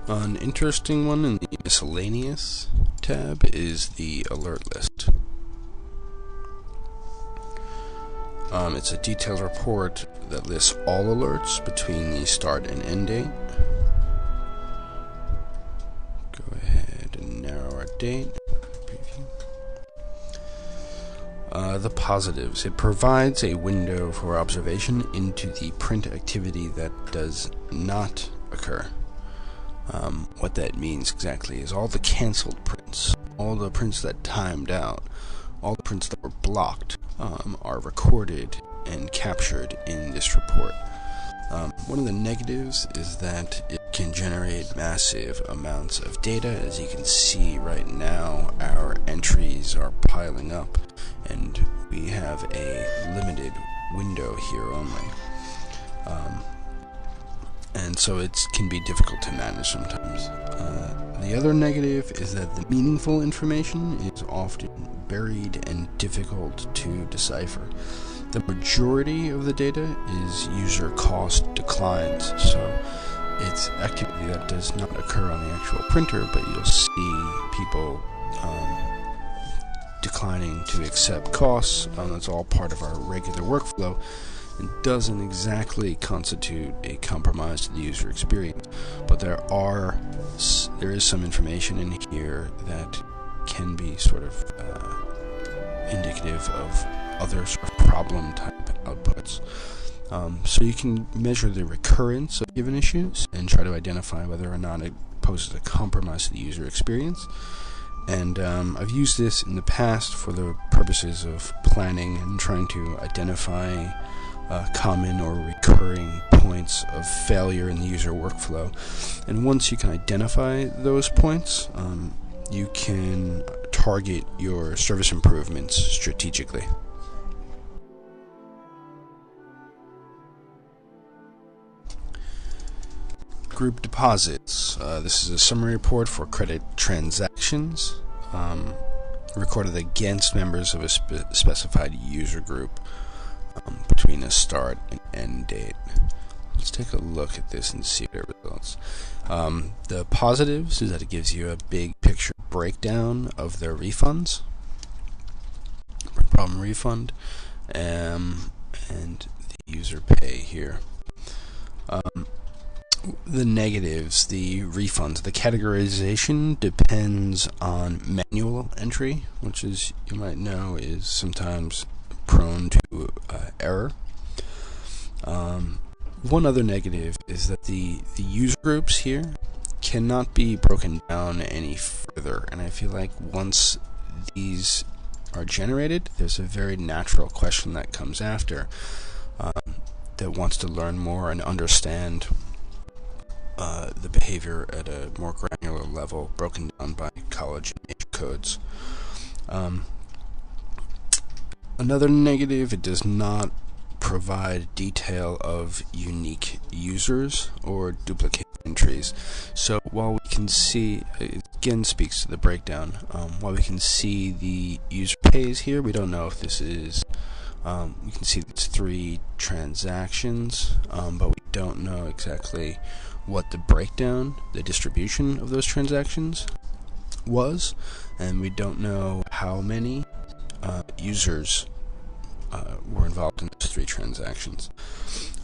An interesting one in the miscellaneous tab is the alert list. It's a detailed report that lists all alerts between the start and end date. Go ahead and narrow our date. Preview. The positives. It provides a window for observation into the print activity that does not occur. What that means exactly is all the canceled prints, all the prints that timed out, all the prints that were blocked are recorded and captured in this report. One of the negatives is that it can generate massive amounts of data. As you can see right now, our entries are piling up, and we have a limited window here only. And so it can be difficult to manage sometimes. The other negative is that the meaningful information is often buried and difficult to decipher. The majority of the data is user cost declines, so it's activity that does not occur on the actual printer, but you'll see people declining to accept costs. That's all part of our regular workflow. It doesn't exactly constitute a compromise to the user experience, but there is some information in here that can be sort of indicative of other sort of problem type outputs. So you can measure the recurrence of given issues and try to identify whether or not it poses a compromise to the user experience. And I've used this in the past for the purposes of planning and trying to identify common or recurring points of failure in the user workflow. And once you can identify those points, you can target your service improvements strategically. Group deposits. This is a summary report for credit transactions recorded against members of a specified user group between a start and end date. Let's take a look at this and see what it results. The positives is that it gives you a big picture breakdown of their refunds, problem refund, and the user pay here. The negatives, the refunds, the categorization depends on manual entry, which, as you might know, is sometimes prone to error. One other negative is that the user groups here cannot be broken down any further, and I feel like once these are generated, there's a very natural question that comes after that wants to learn more and understand the behavior at a more granular level, broken down by college and age codes. Another negative, it does not provide detail of unique users or duplicate entries. So while we can see, it again speaks to the breakdown, while we can see the user pays here, we don't know if this is, we can see it's 3 transactions, but we don't know exactly what the breakdown, the distribution of those transactions was, and we don't know how many users were involved in those 3 transactions.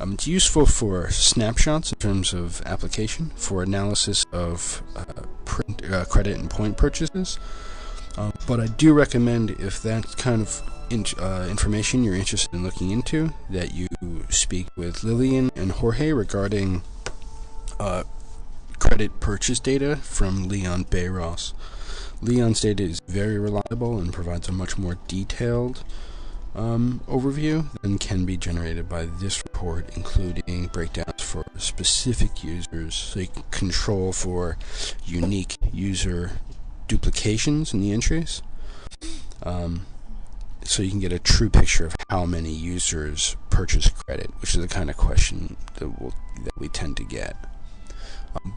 It's useful for snapshots in terms of application, for analysis of credit and point purchases, but I do recommend, if that's kind of information you're interested in looking into, that you speak with Lillian and Jorge regarding credit purchase data from Leon Pharos. Leon's data is very reliable and provides a much more detailed overview than can be generated by this report, including breakdowns for specific users, so you can control for unique user duplications in the entries, so you can get a true picture of how many users purchase credit, which is the kind of question that we tend to get.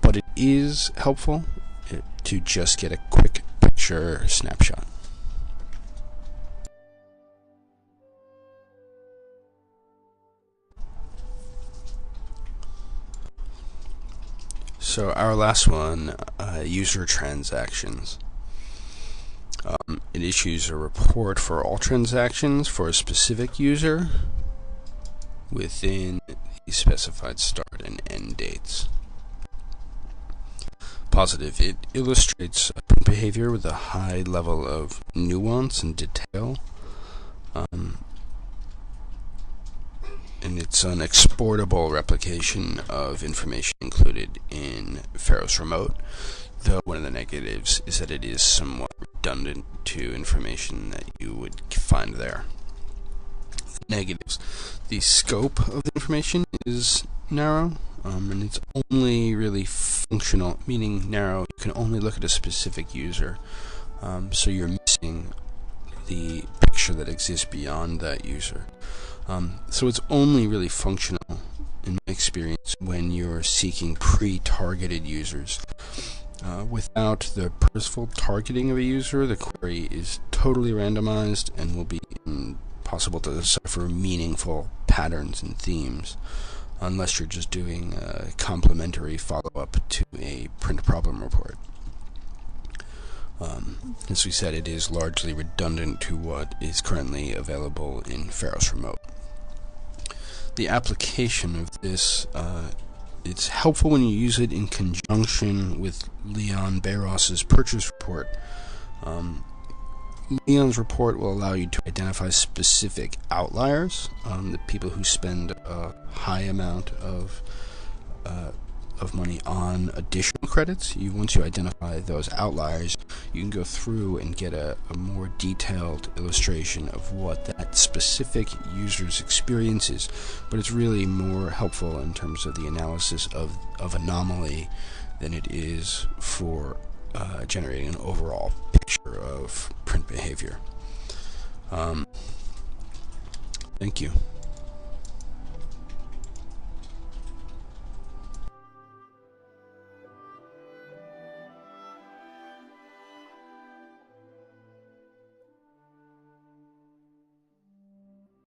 But it is helpful to just get a quick picture snapshot. So our last one, user transactions. It issues a report for all transactions for a specific user within the specified start and end dates. Positive, it illustrates print behavior with a high level of nuance and detail. And it's an exportable replication of information included in Pharos Remote, though one of the negatives is that it is somewhat redundant to information that you would find there. Negatives, the scope of the information is narrow, and it's only really functional, meaning narrow. You can only look at a specific user, so you're missing the picture that exists beyond that user. So it's only really functional, in my experience, when you're seeking pre-targeted users. Without the purposeful targeting of a user, the query is totally randomized and will be impossible to decipher meaningful patterns and themes, unless you're just doing a complementary follow-up to a print problem report. As we said, it is largely redundant to what is currently available in Pharos Remote. The application of this, it's helpful when you use it in conjunction with Leon Baros's purchase report. Leon's report will allow you to identify specific outliers, the people who spend a high amount of money on additional credits. Once you identify those outliers, you can go through and get a more detailed illustration of what that specific user's experience is. But it's really more helpful in terms of the analysis of anomaly than it is for generating an overall picture of print behavior. Thank you.